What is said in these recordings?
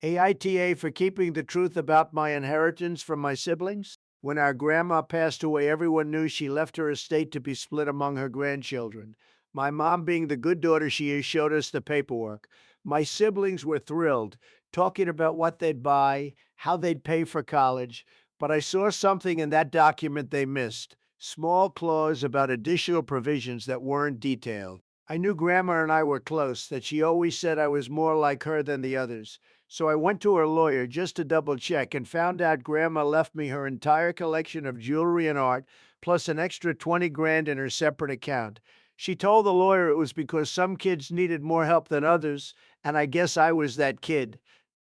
AITA for keeping the truth about my inheritance from my siblings. When our grandma passed away, everyone knew she left her estate to be split among her grandchildren. My mom, being the good daughter she is, showed us the paperwork. My siblings were thrilled, talking about what they'd buy, how they'd pay for college. But I saw something in that document they missed, small clause about additional provisions that weren't detailed. I knew Grandma and I were close, that she always said I was more like her than the others. So I went to her lawyer just to double check and found out Grandma left me her entire collection of jewelry and art, plus an extra 20 grand in her separate account. She told the lawyer it was because some kids needed more help than others, and I guess I was that kid.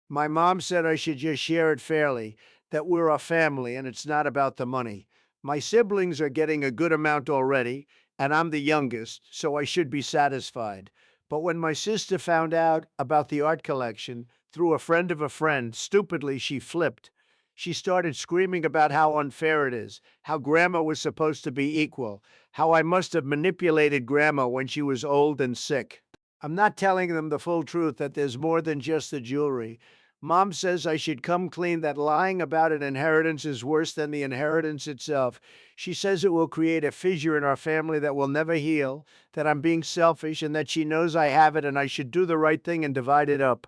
My mom said I should just share it fairly, that we're a family and it's not about the money. My siblings are getting a good amount already, and I'm the youngest, so I should be satisfied. But when my sister found out about the art collection, through a friend of a friend, stupidly she flipped. She started screaming about how unfair it is, how Grandma was supposed to be equal, how I must have manipulated Grandma when she was old and sick. I'm not telling them the full truth, that there's more than just the jewelry. Mom says I should come clean, that lying about an inheritance is worse than the inheritance itself. She says it will create a fissure in our family that will never heal, that I'm being selfish, and that she knows I have it and I should do the right thing and divide it up.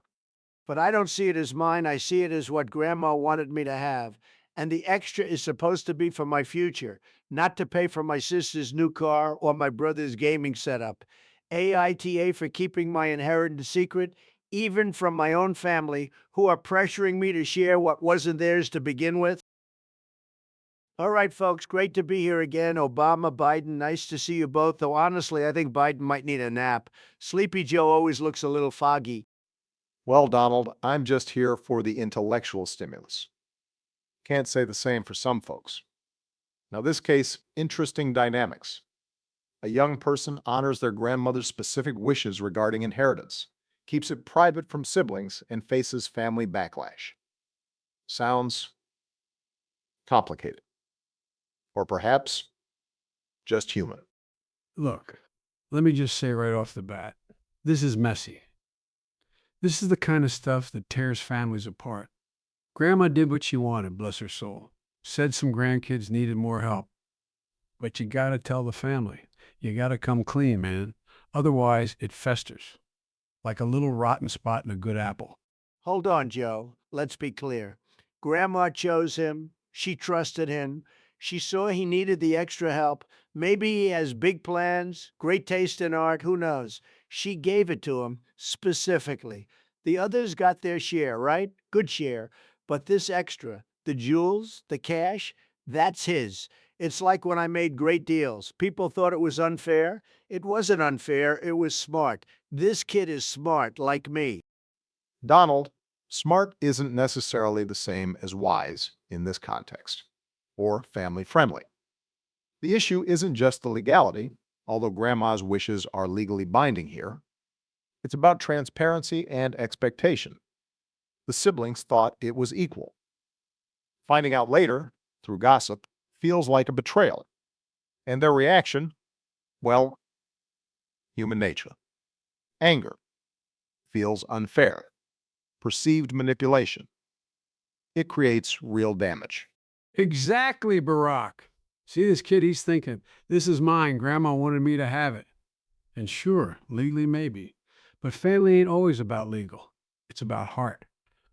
But I don't see it as mine. I see it as what Grandma wanted me to have. And the extra is supposed to be for my future, not to pay for my sister's new car or my brother's gaming setup. AITA for keeping my inheritance secret, even from my own family, who are pressuring me to share what wasn't theirs to begin with. All right, folks, great to be here again. Obama, Biden, nice to see you both. Though honestly, I think Biden might need a nap. Sleepy Joe always looks a little foggy. Well, Donald, I'm just here for the intellectual stimulus. Can't say the same for some folks. Now, this case, interesting dynamics. A young person honors their grandmother's specific wishes regarding inheritance, keeps it private from siblings, and faces family backlash. Sounds complicated. Or perhaps just human. Look, let me just say right off the bat, this is messy. This is the kind of stuff that tears families apart. Grandma did what she wanted, bless her soul. Said some grandkids needed more help. But you gotta tell the family. You gotta come clean, man. Otherwise, it festers. Like a little rotten spot in a good apple. Hold on, Joe. Let's be clear. Grandma chose him. She trusted him. She saw he needed the extra help. Maybe he has big plans, great taste in art, who knows? She gave it to him specifically. The others got their share, right? Good share. But this extra, the jewels, the cash, that's his. It's like when I made great deals. People thought it was unfair. It wasn't unfair, it was smart. This kid is smart, like me. Donald, smart isn't necessarily the same as wise in this context, or family friendly. The issue isn't just the legality, although Grandma's wishes are legally binding here. It's about transparency and expectation. The siblings thought it was equal. Finding out later, through gossip, feels like a betrayal. And their reaction, well, human nature. Anger feels unfair. Perceived manipulation. It creates real damage. Exactly, Barack. See this kid, he's thinking, this is mine, Grandma wanted me to have it. And sure, legally maybe. But family ain't always about legal. It's about heart.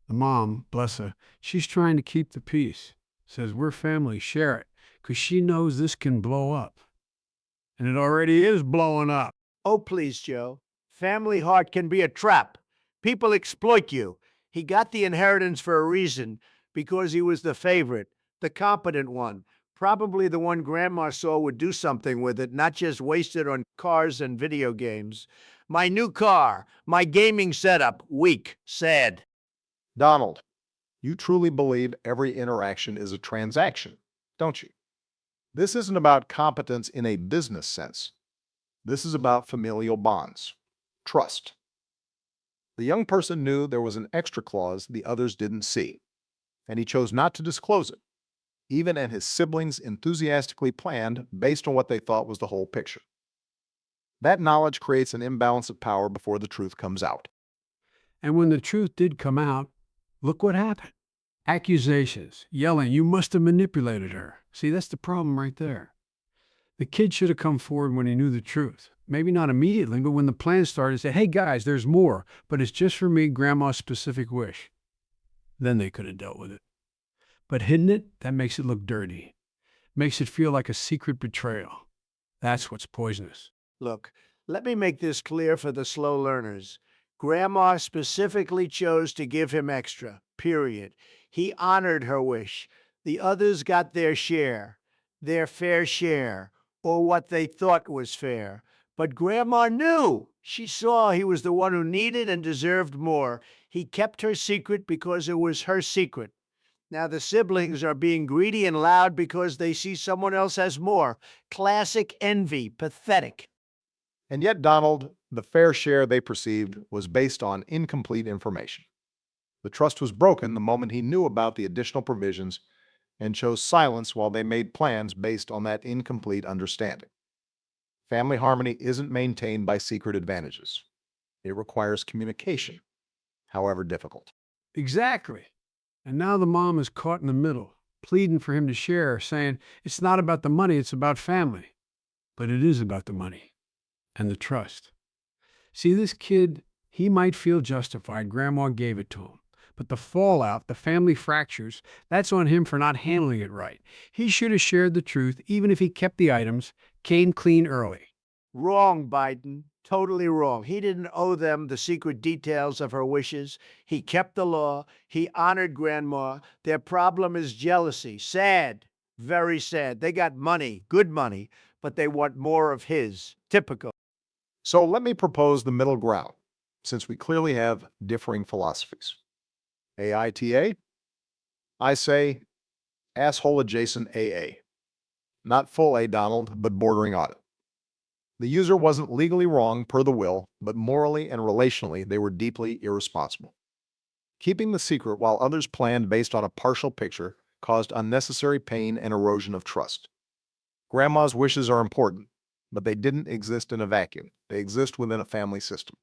The mom, bless her, she's trying to keep the peace. Says we're family, share it, 'cause she knows this can blow up. And it already is blowing up. Oh, please, Joe. Family heart can be a trap. People exploit you. He got the inheritance for a reason, because he was the favorite, the competent one, probably the one Grandma saw would do something with it, not just waste it on cars and video games. My new car, my gaming setup, weak, sad. Donald, you truly believe every interaction is a transaction, don't you? This isn't about competence in a business sense. This is about familial bonds, trust. The young person knew there was an extra clause the others didn't see, and he chose not to disclose it, even as his siblings enthusiastically planned based on what they thought was the whole picture. That knowledge creates an imbalance of power before the truth comes out. And when the truth did come out, Look what happened. Accusations, yelling, you must have manipulated her. See, that's the problem right there. The kid should have come forward when he knew the truth. Maybe not immediately, but when the plan started, say, hey guys, there's more, but it's just for me, grandma's specific wish. Then they could have dealt with it. But hidden it, that makes it look dirty. Makes it feel like a secret betrayal. That's what's poisonous. Look, let me make this clear for the slow learners. Grandma specifically chose to give him extra, period. He honored her wish. The others got their share, their fair share, or what they thought was fair. But Grandma knew. She saw he was the one who needed and deserved more. He kept her secret because it was her secret. Now the siblings are being greedy and loud because they see someone else has more. Classic envy, pathetic. And yet, Donald, the fair share they perceived was based on incomplete information. The trust was broken the moment he knew about the additional provisions and chose silence while they made plans based on that incomplete understanding. Family harmony isn't maintained by secret advantages. It requires communication, however difficult. Exactly. And now the mom is caught in the middle, pleading for him to share, saying, it's not about the money, it's about family. But it is about the money and the trust. See, this kid, he might feel justified. Grandma gave it to him. But the fallout, the family fractures, that's on him for not handling it right. He should have shared the truth, even if he kept the items, came clean early. Wrong, Biden. Totally wrong. He didn't owe them the secret details of her wishes. He kept the law. He honored Grandma. Their problem is jealousy. Sad. Very sad. They got money, good money, but they want more of his. Typical. So let me propose the middle ground, since we clearly have differing philosophies. AITA? I say asshole adjacent AA. Not full A, Donald, but bordering on it. The user wasn't legally wrong per the will, but morally and relationally they were deeply irresponsible. Keeping the secret while others planned based on a partial picture caused unnecessary pain and erosion of trust. Grandma's wishes are important, but they didn't exist in a vacuum. They exist within a family system.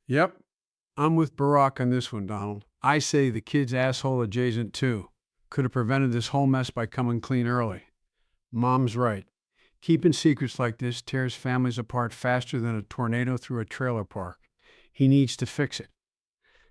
Yep, I'm with Barack on this one, Donald. I say the kid's asshole adjacent too. Could have prevented this whole mess by coming clean early. Mom's right. Keeping secrets like this tears families apart faster than a tornado through a trailer park. He needs to fix it.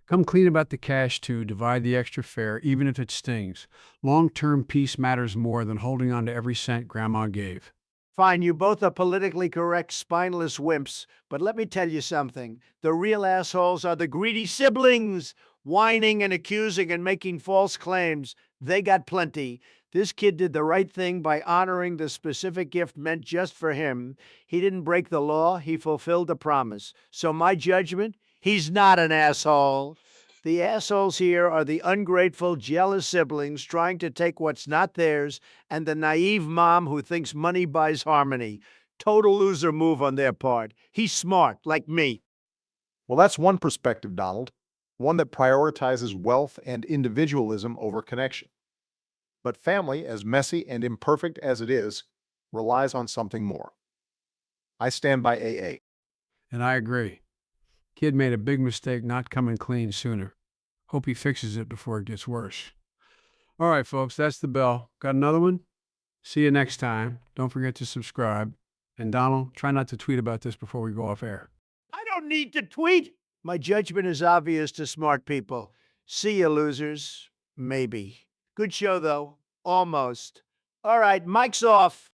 Come clean about the cash too, divide the extra fare, even if it stings. Long-term peace matters more than holding on to every cent Grandma gave. Fine, you both are politically correct, spineless wimps, but let me tell you something. The real assholes are the greedy siblings, whining and accusing and making false claims. They got plenty. This kid did the right thing by honoring the specific gift meant just for him. He didn't break the law, he fulfilled the promise. So my judgment, he's not an asshole. The assholes here are the ungrateful, jealous siblings trying to take what's not theirs, and the naive mom who thinks money buys harmony. Total loser move on their part. He's smart, like me. Well, that's one perspective, Donald, one that prioritizes wealth and individualism over connection. But family, as messy and imperfect as it is, relies on something more. I stand by AA. And I agree. Kid made a big mistake not coming clean sooner. Hope he fixes it before it gets worse. All right, folks, that's the bell. Got another one? See you next time. Don't forget to subscribe. And Donald, try not to tweet about this before we go off air. I don't need to tweet. My judgment is obvious to smart people. See you, losers. Maybe. Good show, though. Almost. All right, mic's off.